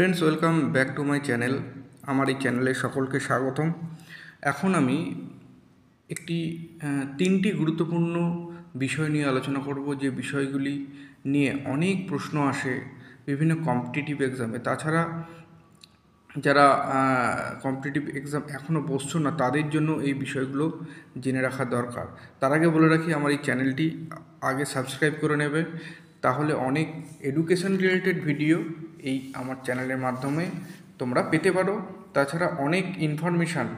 Friends, welcome back to my channel. আমার এই চ্যানেলে সকলকে স্বাগতম। এখন আমি একটি তিনটি গুরুত্বপূর্ণ বিষয় নিয়ে আলোচনা করব, যে বিষয়গুলি নিয়ে অনেক প্রশ্ন আসে বিভিন্ন কম্পিটিটিভ এক্সামে। তাছাড়া যারা কম্পিটিটিভ এক্সাম এখনও বসছো না, তাদের জন্য এই বিষয়গুলো জেনে রাখা দরকার। তার আগে বলে রাখি, আমার এই চ্যানেলটি আগে সাবস্ক্রাইব করে নেবে, তাহলে অনেক এডুকেশন রিলেটেড ভিডিও এই আমার চ্যানেলের মাধ্যমে তোমরা পেতে পারো। তাছাড়া অনেক ইনফরমেশান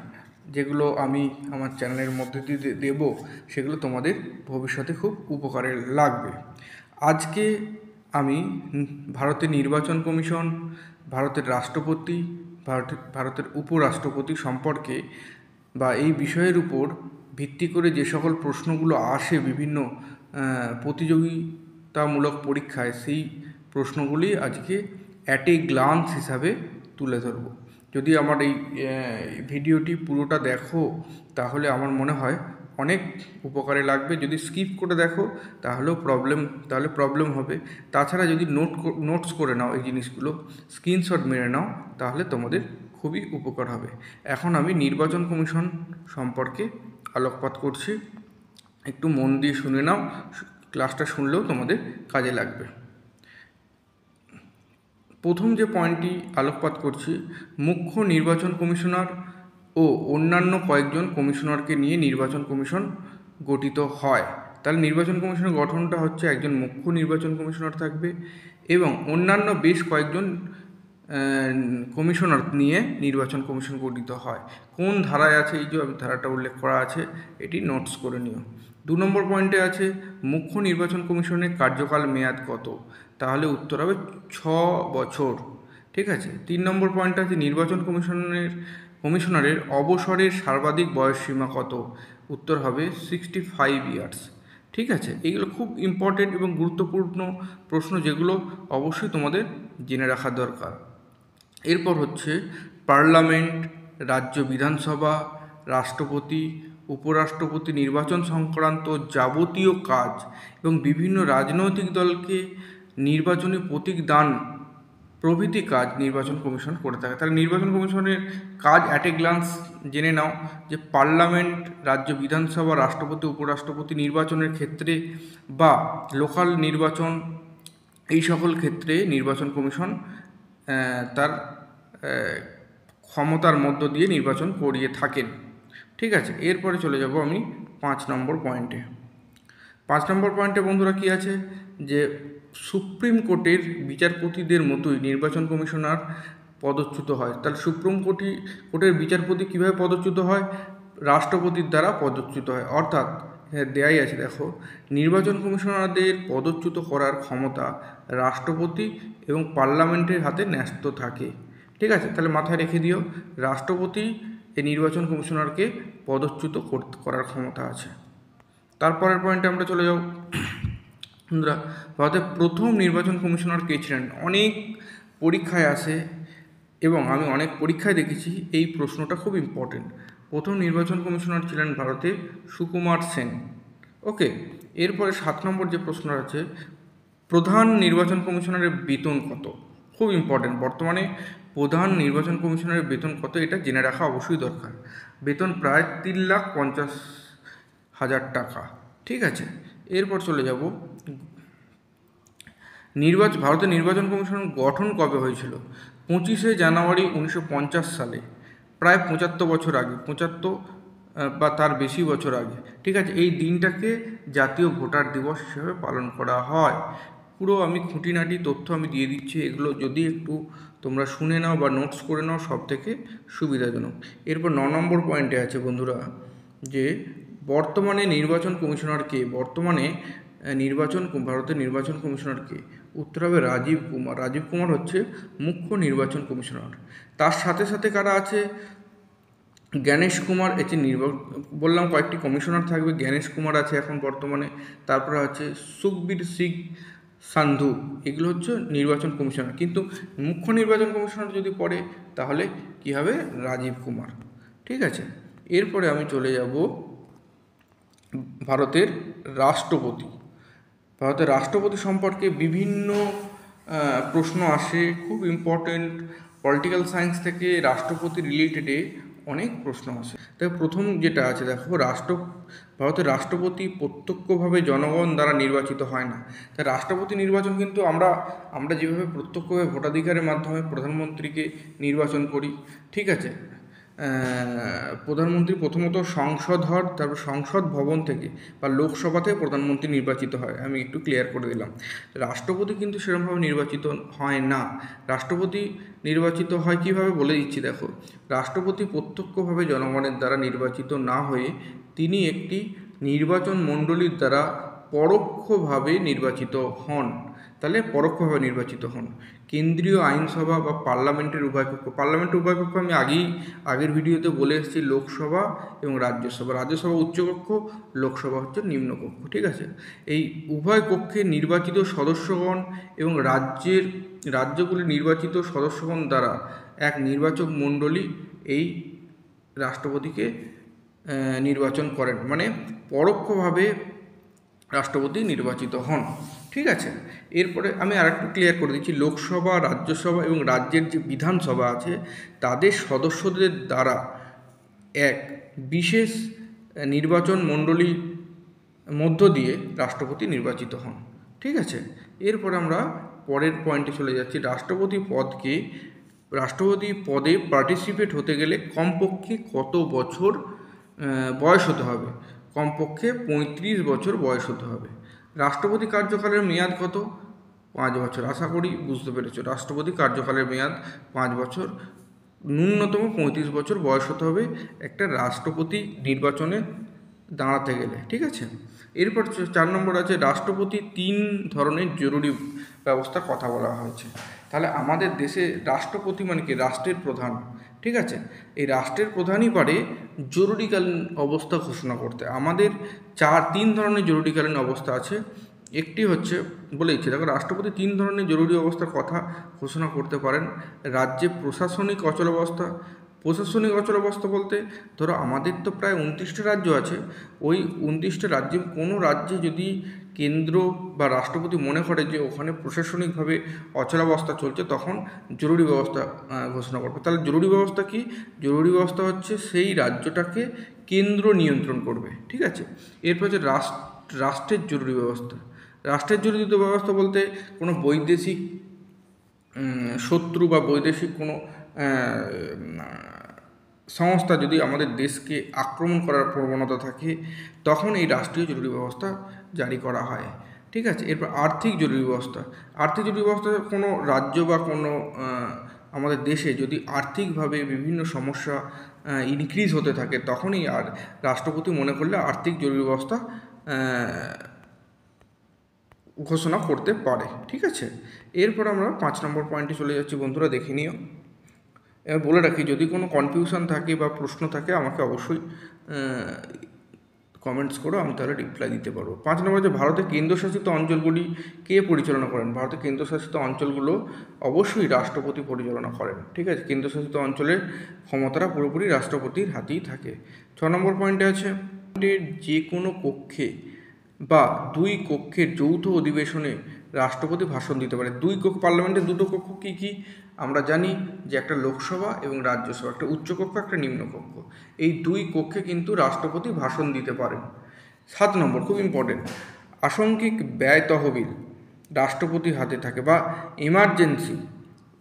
যেগুলো আমি আমার চ্যানেলের মধ্যে দিয়ে দেবো, সেগুলো তোমাদের ভবিষ্যতে খুব উপকারে লাগবে। আজকে আমি ভারতের নির্বাচন কমিশন, ভারতের রাষ্ট্রপতি, ভারতের উপরাষ্ট্রপতি সম্পর্কে বা এই বিষয়ের উপর ভিত্তি করে যে সকল প্রশ্নগুলো আসে বিভিন্ন প্রতিযোগিতামূলক পরীক্ষায়, সেই প্রশ্নগুলি আজকে অ্যাট এ গ্লান্স হিসাবে তুলে ধরব। যদি আমার এই ভিডিওটি পুরোটা দেখো, তাহলে আমার মনে হয় অনেক উপকারে লাগবে। যদি স্কিপ করে দেখো তাহলে প্রবলেম হবে। তাছাড়া যদি নোটস করে নাও, এই জিনিসগুলো স্ক্রিনশট মেরে নাও, তাহলে তোমাদের খুবই উপকার হবে। এখন আমি নির্বাচন কমিশন সম্পর্কে আলোকপাত করছি, একটু মন দিয়ে শুনে নাও। ক্লাসটা শুনলেও তোমাদের কাজে লাগবে। প্রথম যে পয়েন্টটি আলোকপাত করছি, মুখ্য নির্বাচন কমিশনার ও অন্যান্য কয়েকজন কমিশনারকে নিয়ে নির্বাচন কমিশন গঠিত হয়। তাহলে নির্বাচন কমিশনের গঠনটা হচ্ছে, একজন মুখ্য নির্বাচন কমিশনার থাকবে এবং অন্যান্য বেশ কয়েকজন কমিশনার নিয়ে নির্বাচন কমিশন গঠিত হয়। কোন ধারায় আছে, এই যে ধারাটা উল্লেখ করা আছে, এটি নোটস করে নিও। 2 নম্বর পয়েন্টে আছে, মুখ্য নির্বাচন কমিশনের কার্যকাল মেয়াদ কত? তাহলে উত্তর হবে 6 বছর। ঠিক আছে। 3 নম্বর পয়েন্ট আছে, নির্বাচন কমিশনারের অবসরের সর্বাধিক বয়সসীমা কত? উত্তর হবে 65 ইয়ার্স। ঠিক আছে। এইগুলো খুব ইম্পর্টেন্ট এবং গুরুত্বপূর্ণ প্রশ্ন, যেগুলো অবশ্যই তোমাদের জেনে রাখা দরকার। এরপর হচ্ছে পার্লামেন্ট, রাজ্য বিধানসভা, রাষ্ট্রপতি, উপরাষ্ট্রপতি নির্বাচন সংক্রান্ত যাবতীয় কাজ এবং বিভিন্ন রাজনৈতিক দলকে নির্বাচনী প্রতীক দান প্রভৃতি কাজ নির্বাচন কমিশন করে থাকে। তাহলে নির্বাচন কমিশনের কাজ অ্যাট এ গ্লান্স জেনে নাও, যে পার্লামেন্ট, রাজ্য বিধানসভা, রাষ্ট্রপতি, উপরাষ্ট্রপতি নির্বাচনের ক্ষেত্রে বা লোকাল নির্বাচন, এই সকল ক্ষেত্রে নির্বাচন কমিশন তার ক্ষমতার মধ্য দিয়ে নির্বাচন করিয়ে থাকেন। ঠিক আছে। এরপরে চলে যাব আমি 5 নম্বর পয়েন্টে। 5 নম্বর পয়েন্টে বন্ধুরা কী আছে, যে সুপ্রিম কোর্টের বিচারপতিদের মতোই নির্বাচন কমিশনার পদচ্যুত হয়। তাহলে সুপ্রিম কোর্টের বিচারপতি কীভাবে পদচ্যুত হয়? রাষ্ট্রপতির দ্বারা পদচ্যুত হয়। অর্থাৎ দেয়াই আছে, দেখো, নির্বাচন কমিশনারদের পদচ্যুত করার ক্ষমতা রাষ্ট্রপতি এবং পার্লামেন্টের হাতে ন্যস্ত থাকে। ঠিক আছে। তাহলে মাথায় রেখে দিও, রাষ্ট্রপতি এই নির্বাচন কমিশনারকে পদচ্যুত করার ক্ষমতা আছে। তারপরের পয়েন্টে আমরা চলে যাব। বন্ধুরা, ভারতের প্রথম নির্বাচন কমিশনার কে ছিলেন? অনেক পরীক্ষায় আসে এবং আমি অনেক পরীক্ষায় দেখেছি, এই প্রশ্নটা খুব ইম্পর্টেন্ট। প্রথম নির্বাচন কমিশনার ছিলেন ভারতের সুকুমার সেন। ওকে। এরপরে 7 নম্বর যে প্রশ্ন আছে, প্রধান নির্বাচন কমিশনারের বেতন কত? খুব ইম্পর্টেন্ট। বর্তমানে প্রধান নির্বাচন কমিশনারের বেতন কত, এটা জেনে রাখা অবশ্যই দরকার। বেতন প্রায় 3,50,000 টাকা। ঠিক আছে। এরপর চলে যাব, ভারতের নির্বাচন কমিশন গঠন কবে হয়েছিল? 25শে জানুয়ারি 1950 সালে, প্রায় 75 বছর আগে, 75 বা তার বেশি বছর আগে। ঠিক আছে। এই দিনটাকে জাতীয় ভোটার দিবস হিসেবে পালন করা হয়। পুরো আমি খুঁটিনাটি তথ্য আমি দিয়ে দিচ্ছি, এগুলো যদি একটু তোমরা শুনে নাও বা নোটস করে নাও, সব থেকে সুবিধাজনক। এরপর 9 নম্বর পয়েন্টে আছে বন্ধুরা, যে বর্তমানে নির্বাচন কমিশনারকে, ভারতের নির্বাচন কমিশনারকে? উত্তর হবে রাজীব কুমার। রাজীব কুমার হচ্ছে মুখ্য নির্বাচন কমিশনার। তার সাথে সাথে কারা আছে? জ্ঞানেশ কুমার। এটি বললাম কয়েকটি কমিশনার থাকবে, জ্ঞানেশ কুমার আছে এখন বর্তমানে। তারপরে আছে সুখবীর সিং সান্ধু। এগুলো হচ্ছে নির্বাচন কমিশনার। কিন্তু মুখ্য নির্বাচন কমিশনার যদি পড়ে, তাহলে কী হবে? রাজীব কুমার। ঠিক আছে। এরপরে আমি চলে যাব ভারতের রাষ্ট্রপতি। ভারতের রাষ্ট্রপতি সম্পর্কে বিভিন্ন প্রশ্ন আসে, খুব ইম্পর্টেন্ট। পলিটিক্যাল সায়েন্স থেকে রাষ্ট্রপতি রিলেটেডে অনেক প্রশ্ন আসে। তাই প্রথম যেটা আছে দেখো, ভারতের রাষ্ট্রপতি প্রত্যক্ষভাবে জনগণ দ্বারা নির্বাচিত হয় না। তাই রাষ্ট্রপতি নির্বাচন কিন্তু আমরা যেভাবে প্রত্যক্ষভাবে ভোটাধিকারের মাধ্যমে প্রধানমন্ত্রীকে নির্বাচন করি, ঠিক আছে, প্রধানমন্ত্রী প্রথমত সংসদ হন, তারপর সংসদ ভবন থেকে বা লোকসভা থেকে প্রধানমন্ত্রী নির্বাচিত হয়। আমি একটু ক্লিয়ার করে দিলাম। রাষ্ট্রপতি কিন্তু সেরকমভাবে নির্বাচিত হয় না। রাষ্ট্রপতি নির্বাচিত হয় কীভাবে বলে দিচ্ছি দেখো। রাষ্ট্রপতি প্রত্যক্ষভাবে জনগণের দ্বারা নির্বাচিত না হয়ে তিনি একটি নির্বাচন মণ্ডলীর দ্বারা পরোক্ষভাবে নির্বাচিত হন। তাহলে পরোক্ষভাবে নির্বাচিত হন। কেন্দ্রীয় আইনসভা বা পার্লামেন্টের উভয়কক্ষ আমি আগের ভিডিওতে বলে এসেছি, লোকসভা এবং রাজ্যসভা। রাজ্যসভা উচ্চকক্ষ, লোকসভা হচ্ছে নিম্নকক্ষ, ঠিক আছে। এই উভয় কক্ষে নির্বাচিত সদস্যগণ এবং রাজ্যগুলির নির্বাচিত সদস্যগণ দ্বারা এক নির্বাচক মণ্ডলী এই রাষ্ট্রপতিকে নির্বাচন করেন, মানে পরোক্ষভাবে রাষ্ট্রপতি নির্বাচিত হন, ঠিক আছে। এরপরে আমি আরেকটু ক্লিয়ার করে দিচ্ছি, লোকসভা, রাজ্যসভা এবং রাজ্যের যে বিধানসভা আছে তাদের সদস্যদের দ্বারা এক বিশেষ নির্বাচন মণ্ডলীর মধ্য দিয়ে রাষ্ট্রপতি নির্বাচিত হন, ঠিক আছে। এরপরে আমরা পরের পয়েন্টে চলে যাচ্ছি। রাষ্ট্রপতি পদে পার্টিসিপেট হতে গেলে কমপক্ষে কত বছর বয়স হতে হবে? কমপক্ষে 35 বছর বয়স হতে হবে। রাষ্ট্রপতি কার্যকালের মেয়াদ কত? 5 বছর। আশা করি বুঝতে পেরেছ। রাষ্ট্রপতি কার্যকালের মেয়াদ 5 বছর। ন্যূনতম 35 বছর বয়স হতে হবে একটা রাষ্ট্রপতি নির্বাচনে দাঁড়াতে গেলে, ঠিক আছে। এরপর 4 নম্বর আছে, রাষ্ট্রপতি 3 ধরনের জরুরি ব্যবস্থার কথা বলা হয়েছে। তাহলে আমাদের দেশে রাষ্ট্রপতি মানে কি? রাষ্ট্রের প্রধান, ঠিক আছে। এই রাষ্ট্রের প্রধানই পারে জরুরিকালীন অবস্থা ঘোষণা করতে। আমাদের 3 ধরনের জরুরিকালীন অবস্থা আছে। একটি হচ্ছে বলে দিচ্ছি দেখো, রাষ্ট্রপতি 3 ধরনের জরুরি অবস্থার কথা ঘোষণা করতে পারেন। রাজ্যে প্রশাসনিক অচলাবস্থা বলতে ধরো আমাদের তো প্রায় 29টা রাজ্য আছে। ওই 29টা রাজ্যে কোনো রাজ্যে যদি কেন্দ্র বা রাষ্ট্রপতি মনে করে যে ওখানে প্রশাসনিকভাবে অচলাবস্থা চলছে, তখন জরুরি ব্যবস্থা ঘোষণা করবে। তাহলে জরুরি ব্যবস্থা কি? জরুরি ব্যবস্থা হচ্ছে সেই রাজ্যটাকে কেন্দ্র নিয়ন্ত্রণ করবে, ঠিক আছে। এরপর হচ্ছে রাষ্ট্রের জরুরি ব্যবস্থা। রাষ্ট্রের জরুরি ব্যবস্থা বলতে কোনো বৈদেশিক শত্রু বা বৈদেশিক কোনো সংস্থা যদি আমাদের দেশকে আক্রমণ করার প্রবণতা থাকে, তখন এই রাষ্ট্রীয় জরুরি ব্যবস্থা জারি করা হয়, ঠিক আছে। এরপর আর্থিক জরুরি ব্যবস্থা। আর্থিক জরুরি ব্যবস্থা কোনো রাজ্য বা কোনো আমাদের দেশে যদি আর্থিকভাবে বিভিন্ন সমস্যা ইনক্রিজ হতে থাকে, তখনই আর রাষ্ট্রপতি মনে করলে আর্থিক জরুরি ব্যবস্থা ঘোষণা করতে পারে, ঠিক আছে। এরপর আমরা 5 নম্বর পয়েন্টে চলে যাচ্ছি। বন্ধুরা দেখে নিও। এবার বলে রাখি, যদি কোনো কনফিউশন থাকে বা প্রশ্ন থাকে আমাকে অবশ্যই কমেন্টস করো, আমি তাহলে রিপ্লাই দিতে পারবো। 5 নম্বর যে ভারতের কেন্দ্রশাসিত অঞ্চলগুলি কে পরিচালনা করেন? ভারতের কেন্দ্রশাসিত অঞ্চলগুলো অবশ্যই রাষ্ট্রপতি পরিচালনা করেন, ঠিক আছে। কেন্দ্রশাসিত অঞ্চলের ক্ষমতাটা পুরোপুরি রাষ্ট্রপতির হাতেই থাকে। 6 নম্বর পয়েন্টে আছে, যে কোনো কক্ষে বা 2 কক্ষের যৌথ অধিবেশনে রাষ্ট্রপতি ভাষণ দিতে পারে। পার্লামেন্টের 2টো কক্ষ কী কী আমরা জানি, যে একটা লোকসভা এবং রাজ্যসভা, একটা উচ্চকক্ষ একটা নিম্নকক্ষ। এই 2 কক্ষে কিন্তু রাষ্ট্রপতি ভাষণ দিতে পারেন। 7 নম্বর খুব ইম্পর্টেন্ট, আংশিক ব্যয় তহবিল রাষ্ট্রপতির হাতে থাকে, বা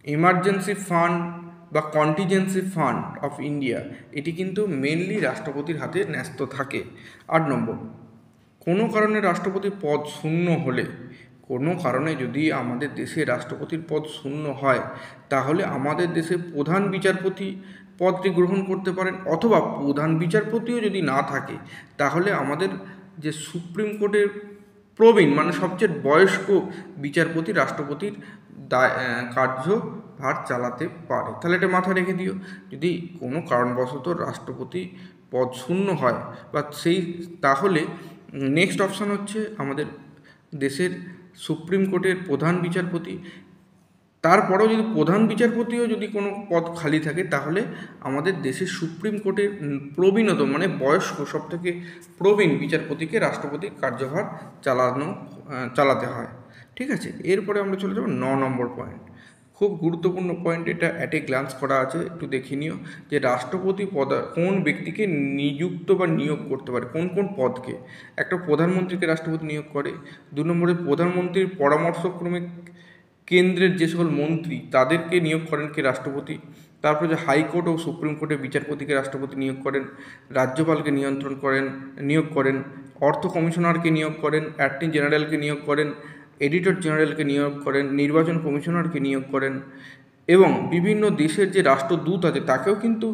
এমার্জেন্সি ফান্ড বা কন্টিজেন্সি ফান্ড অফ ইন্ডিয়া, এটি কিন্তু মেনলি রাষ্ট্রপতির হাতে ন্যস্ত থাকে। 8 নম্বর, কোনো কারণে রাষ্ট্রপতির পদ শূন্য হলে, কোনো কারণে যদি আমাদের দেশে রাষ্ট্রপতির পদ শূন্য হয়, তাহলে আমাদের দেশে প্রধান বিচারপতি পদটি গ্রহণ করতে পারেন, অথবা প্রধান বিচারপতিও যদি না থাকে, তাহলে আমাদের যে সুপ্রিম কোর্টের প্রবীণ মানে সবচেয়ে বয়স্ক বিচারপতি রাষ্ট্রপতির কার্যভার চালাতে পারে। তাহলে এটা মাথায় রেখে দিও। যদি কোনো কারণবশত রাষ্ট্রপতি পদ শূন্য হয় বা তাহলে নেক্সট অপশান হচ্ছে আমাদের দেশের সুপ্রিম কোর্টের প্রধান বিচারপতি। তারপরেও যদি প্রধান বিচারপতিও যদি কোনো পদ খালি থাকে, তাহলে আমাদের দেশের সুপ্রিম কোর্টের প্রবীণতম মানে বয়স্ক সবথেকে প্রবীণ বিচারপতিকে রাষ্ট্রপতির কার্যভার চালাতে হয়। ঠিক আছে, এরপরে আমরা চলে যাব 9 নম্বর পয়েন্ট। খুব গুরুত্বপূর্ণ পয়েন্ট, এটা অ্যাট এ গ্লান্স করা আছে, একটু দেখে নিও যে রাষ্ট্রপতি কোন ব্যক্তিকে নিযুক্ত বা নিয়োগ করতে পারে, কোন কোন পদকে। একটা প্রধানমন্ত্রীকে রাষ্ট্রপতি নিয়োগ করে। 2 নম্বরে প্রধানমন্ত্রীর পরামর্শক্রমে কেন্দ্রের যে সকল মন্ত্রী তাদেরকে নিয়োগ করেন কে রাষ্ট্রপতি। তারপরে যে হাইকোর্ট ও সুপ্রিম কোর্টের বিচারপতিকে রাষ্ট্রপতি নিয়োগ করেন। রাজ্যপালকে নিয়োগ করেন। অর্থ কমিশনারকে নিয়োগ করেন। অ্যাটর্নি জেনারেলকে নিয়োগ করেন। এডিটর জেনারেলকে নিয়োগ করেন। নির্বাচন কমিশনারকে নিয়োগ করেন। এবং বিভিন্ন দেশের যে রাষ্ট্রদূত আছে তাকেও কিন্তু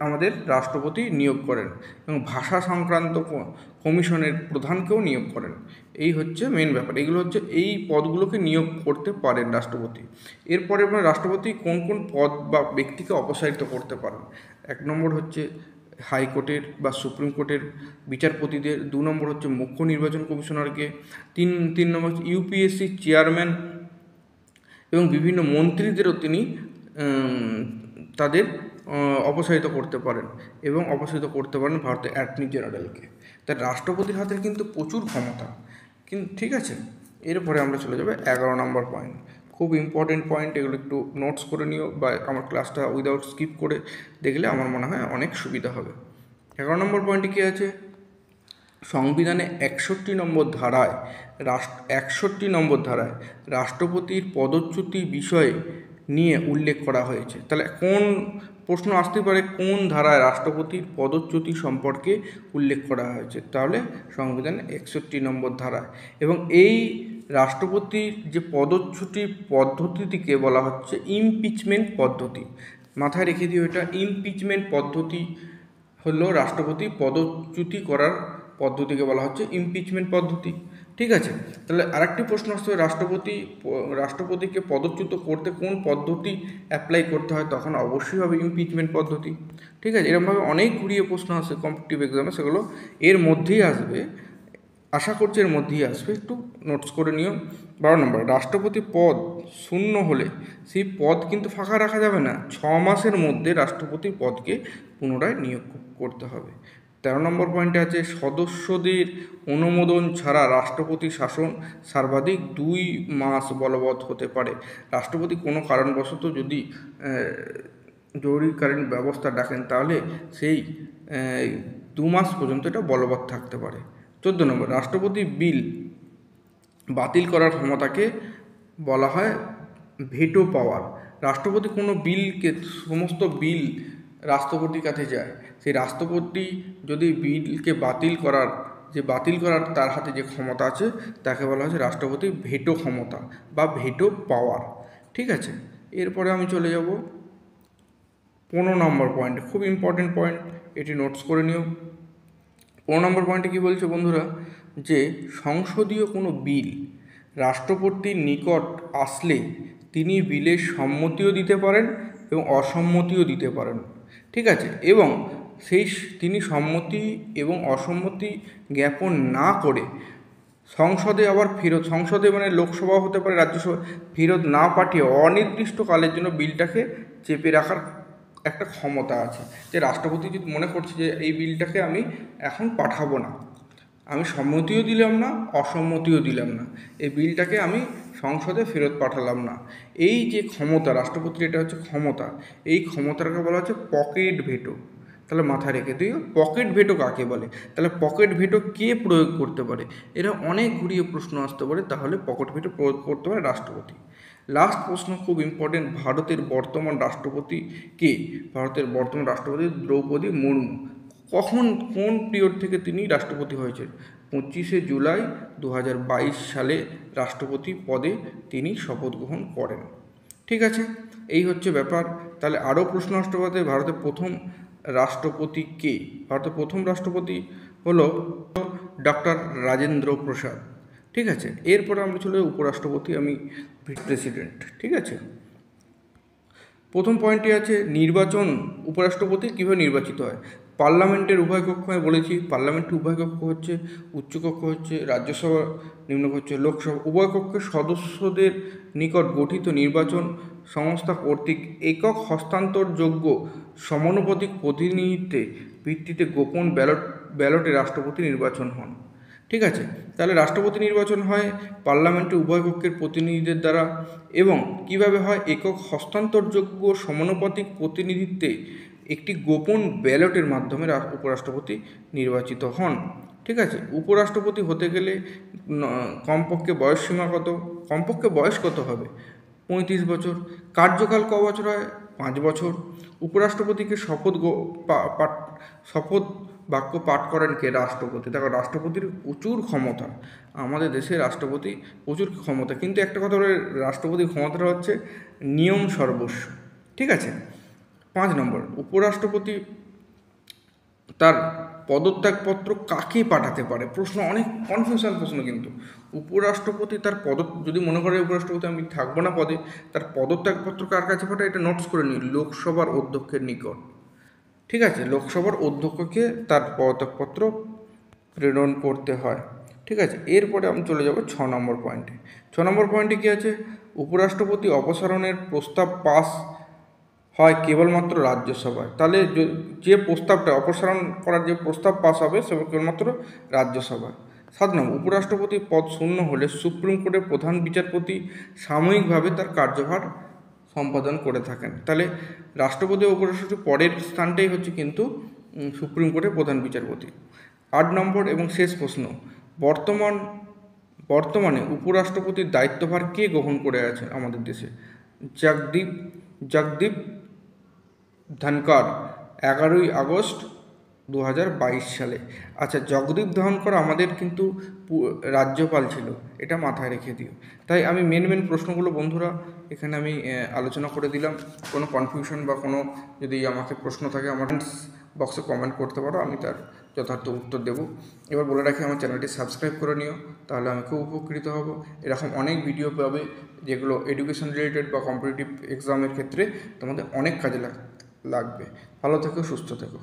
আমাদের রাষ্ট্রপতি নিয়োগ করেন। এবং ভাষা সংক্রান্ত কমিশনের প্রধানকেও নিয়োগ করেন। এই হচ্ছে মেন ব্যাপার, এগুলো হচ্ছে এই পদগুলোকে নিয়োগ করতে পারেন রাষ্ট্রপতি। এরপরে আপনার রাষ্ট্রপতি কোন কোন পদ বা ব্যক্তিকে অপসারিত করতে পারেন। 1 নম্বর হচ্ছে হাইকোর্টের বা সুপ্রিম কোর্টের বিচারপতিদের। 2 নম্বর হচ্ছে মুখ্য নির্বাচন কমিশনারকে। 3 নম্বর হচ্ছে ইউপিএসসি চেয়ারম্যান এবং বিভিন্ন মন্ত্রীদেরও তিনি তাদের অপসারিত করতে পারেন এবং অপসারিত করতে পারেন ভারতের অ্যাটর্নি জেনারেলকে। তাই রাষ্ট্রপতির হাতে কিন্তু প্রচুর ক্ষমতা ঠিক আছে। এরপরে আমরা চলে যাবে 11 নম্বর পয়েন্ট। খুব ইম্পর্টেন্ট পয়েন্ট, এগুলো একটু নোটস করে নিও বা আমার ক্লাসটা উইদাউট স্কিপ করে দেখলে আমার মনে হয় অনেক সুবিধা হবে। 11 নম্বর পয়েন্টে কী আছে, সংবিধানে 61 নম্বর ধারায় 61 নম্বর ধারায় রাষ্ট্রপতির পদচ্যুতি বিষয়ে নিয়ে উল্লেখ করা হয়েছে। তাহলে কোন প্রশ্ন আসতে পারে, কোন ধারায় রাষ্ট্রপতির পদচ্যুতি সম্পর্কে উল্লেখ করা হয়েছে? তাহলে সংবিধানে 61 নম্বর ধারায়। এবং এই রাষ্ট্রপতির যে পদচ্যুতি পদ্ধতিটিকে বলা হচ্ছে ইমপিচমেন্ট পদ্ধতি। মাথায় রেখে দিও, এটা ইমপিচমেন্ট পদ্ধতি হলো রাষ্ট্রপতি পদচ্যুতি করার পদ্ধতিকে বলা হচ্ছে ইমপিচমেন্ট পদ্ধতি। ঠিক আছে, তাহলে আরেকটি প্রশ্ন আসতে হবে, রাষ্ট্রপতিকে পদচ্যুত করতে কোন পদ্ধতি অ্যাপ্লাই করতে হয়? তখন অবশ্যই হবে ইমপিচমেন্ট পদ্ধতি। ঠিক আছে, এরকমভাবে অনেক ঘুরিয়ে প্রশ্ন আসে কম্পিটিটিভ এক্সামে, সেগুলো এর মধ্যেই আসবে, আশা করছি এর মধ্যেই আসবে, একটু নোটস করে নিও। 12 নম্বর, রাষ্ট্রপতি পদ শূন্য হলে সেই পদ কিন্তু ফাঁকা রাখা যাবে না, 6 মাসের মধ্যে রাষ্ট্রপতির পদকে পুনরায় নিয়োগ করতে হবে। 13 নম্বর পয়েন্টে আছে, সদস্যদের অনুমোদন ছাড়া রাষ্ট্রপতি শাসন সর্বাধিক 2 মাস বলবৎ হতে পারে। রাষ্ট্রপতি কোনো কারণবশত যদি জরুরিকালীন ব্যবস্থা ডাকেন তাহলে সেই 2 মাস পর্যন্ত এটা বলবৎ থাকতে পারে। 14 নম্বর, রাষ্ট্রপতি বিল বাতিল করার ক্ষমতাকে বলা হয় ভেটো পাওয়ার। রাষ্ট্রপতি কোনো বিলকে, সমস্ত বিল রাষ্ট্রপতির কাছে যায়, সেই রাষ্ট্রপতি যদি বিলকে বাতিল করার তার হাতে যে ক্ষমতা আছে তাকে বলা হচ্ছে রাষ্ট্রপতির ভেটো ক্ষমতা বা ভেটো পাওয়ার। ঠিক আছে, এরপরে আমি চলে যাব 15 নম্বর পয়েন্টে, খুব ইম্পর্টেন্ট পয়েন্ট, এটি নোটস করে নিও। 15 নম্বর পয়েন্টে কী বলছে বন্ধুরা, যে সংসদীয় কোনো বিল রাষ্ট্রপতির নিকট আসলে তিনি বিলের সম্মতিও দিতে পারেন এবং অসম্মতিও দিতে পারেন। ঠিক আছে, এবং তিনি সম্মতি এবং অসম্মতি জ্ঞাপন না করে সংসদে সংসদে মানে লোকসভা হতে পারে, রাজ্যসভা, ফেরত না পাঠিয়ে অনির্দিষ্টকালের জন্য বিলটাকে চেপে রাখার একটা ক্ষমতা আছে। যে রাষ্ট্রপতি যদি মনে করছে যে এই বিলটাকে আমি এখন পাঠাবো না, আমি সম্মতিও দিলাম না, অসম্মতিও দিলাম না, এই বিলটাকে আমি সংসদে ফেরত পাঠালাম না, এই যে ক্ষমতা রাষ্ট্রপতির, এটা হচ্ছে ক্ষমতা, এই ক্ষমতাটাকে বলা হচ্ছে পকেট ভেটো। তাহলে মাথায় রেখে দিও পকেট ভেটো কাকে বলে। তাহলে পকেট ভেটো কে প্রয়োগ করতে পারে? এরা অনেক ঘুরিয়ে প্রশ্ন আসতে পারে, তাহলে পকেট ভেটো প্রয়োগ করতে পারে রাষ্ট্রপতি। লাস্ট প্রশ্ন খুব ইম্পর্টেন্ট, ভারতের বর্তমান রাষ্ট্রপতি কে? ভারতের বর্তমান রাষ্ট্রপতি দ্রৌপদী মুর্মু। কোন পিরিয়ড থেকে তিনি রাষ্ট্রপতি হয়েছেন? 25শে জুলাই 2022 সালে রাষ্ট্রপতি পদে তিনি শপথ গ্রহণ করেন। ঠিক আছে, এই হচ্ছে ব্যাপার। তাহলে আরও প্রশ্ন আসতে পারে, ভারতের প্রথম রাষ্ট্রপতি কে? ভারতের প্রথম রাষ্ট্রপতি হলো ডক্টর রাজেন্দ্র প্রসাদ। ঠিক আছে, এরপরে আমরা চলে উপরাষ্ট্রপতি, প্রেসিডেন্ট। ঠিক আছে, প্রথম পয়েন্টটি আছে নির্বাচন, উপরাষ্ট্রপতি কীভাবে নির্বাচিত হয়। পার্লামেন্টের উভয় কক্ষ, আমি বলেছি পার্লামেন্টের উভয় কক্ষ হচ্ছে, উচ্চকক্ষ হচ্ছে রাজ্যসভা, নিম্নকক্ষ হচ্ছে লোকসভা। উভয় কক্ষের সদস্যদের নিকট গঠিত নির্বাচন সংস্থা কর্তৃক একক হস্তান্তরযোগ্য সমানুপাতিক প্রতিনিধিত্বের ভিত্তিতে গোপন ব্যালটে রাষ্ট্রপতি নির্বাচন হন। ঠিক আছে, তাহলে রাষ্ট্রপতি নির্বাচন হয় পার্লামেন্টের উভয় কক্ষের প্রতিনিধিদের দ্বারা, এবং কিভাবে হয়, একক হস্তান্তরযোগ্য সমানুপাতিক প্রতিনিধিত্বে একটি গোপন ব্যালটের মাধ্যমে উপরাষ্ট্রপতি নির্বাচিত হন। ঠিক আছে, উপরাষ্ট্রপতি হতে গেলে কমপক্ষে বয়সসীমা কত, কমপক্ষে বয়স কত হবে, 35 বছর। কার্যকাল ক বছর হয়, 5 বছর। উপরাষ্ট্রপতিকে শপথ বাক্য পাঠ করেন কে, রাষ্ট্রপতি। দেখো, রাষ্ট্রপতির প্রচুর ক্ষমতা, আমাদের দেশের রাষ্ট্রপতি প্রচুর ক্ষমতা, কিন্তু একটা কথা বলে, রাষ্ট্রপতির ক্ষমতাটা হচ্ছে নিয়ম সর্বস্ব। ঠিক আছে, 5 নম্বর, উপরাষ্ট্রপতি তার পদত্যাগপত্র কাকে পাঠাতে পারে, প্রশ্ন অনেক কনফিউশন প্রশ্ন, কিন্তু উপরাষ্ট্রপতি তার যদি মনে করে উপরাষ্ট্রপতি আমি থাকবো না পদে, তার পদত্যাগপত্র কার কাছে পাঠায়, এটা নোটস করে নিই, লোকসভার অধ্যক্ষের নিকট। ঠিক আছে, লোকসভার অধ্যক্ষকে তার পদত্যাগপত্র প্রেরণ করতে হয়। ঠিক আছে, এরপরে আমি চলে যাব 6 নম্বর পয়েন্টে। 6 নম্বর পয়েন্টে কী আছে, উপরাষ্ট্রপতি অপসারণের প্রস্তাব পাস হয় কেবলমাত্র রাজ্যসভায়। তাহলে যে প্রস্তাবটা অপসারণ করার যে প্রস্তাব পাস হবে সেটা কেবলমাত্র রাজ্যসভায়। 7 নম্বর, উপরাষ্ট্রপতি পদ শূন্য হলে সুপ্রিম কোর্টের প্রধান বিচারপতি সাময়িকভাবে তার কার্যভার সম্পাদন করে থাকেন। তাহলে রাষ্ট্রপতি ও উপরাষ্ট্রপতি পরের স্থানটাই হচ্ছে কিন্তু সুপ্রিম কোর্টের প্রধান বিচারপতি। 8 নম্বর এবং শেষ প্রশ্ন, বর্তমানে উপরাষ্ট্রপতির দায়িত্বভার কে গ্রহণ করে আছে আমাদের দেশে, জগদীপ ধনকর, 11ই আগস্ট 2022 সালে। আচ্ছা, জগদীপ ধনকর আমাদের কিন্তু রাজ্যপাল ছিল, এটা মাথায় রেখে দিও। তাই আমি মেন প্রশ্নগুলো বন্ধুরা এখানে আমি আলোচনা করে দিলাম। কোনো কনফিউশন বা কোনো যদি আমাকে প্রশ্ন থাকে আমার বক্সে কমেন্ট করতে পারো, আমি তার যথার্থ উত্তর দেব। এবার বলে রাখি, আমার চ্যানেলটি সাবস্ক্রাইব করে নিও, তাহলে আমি খুব উপকৃত হব। এরকম অনেক ভিডিও পাবে যেগুলো এডুকেশন রিলেটেড বা কম্পিটিটিভ এক্সামের ক্ষেত্রে তোমাদের অনেক কাজে লাগবে। ভালো থেকো, সুস্থ থেকো।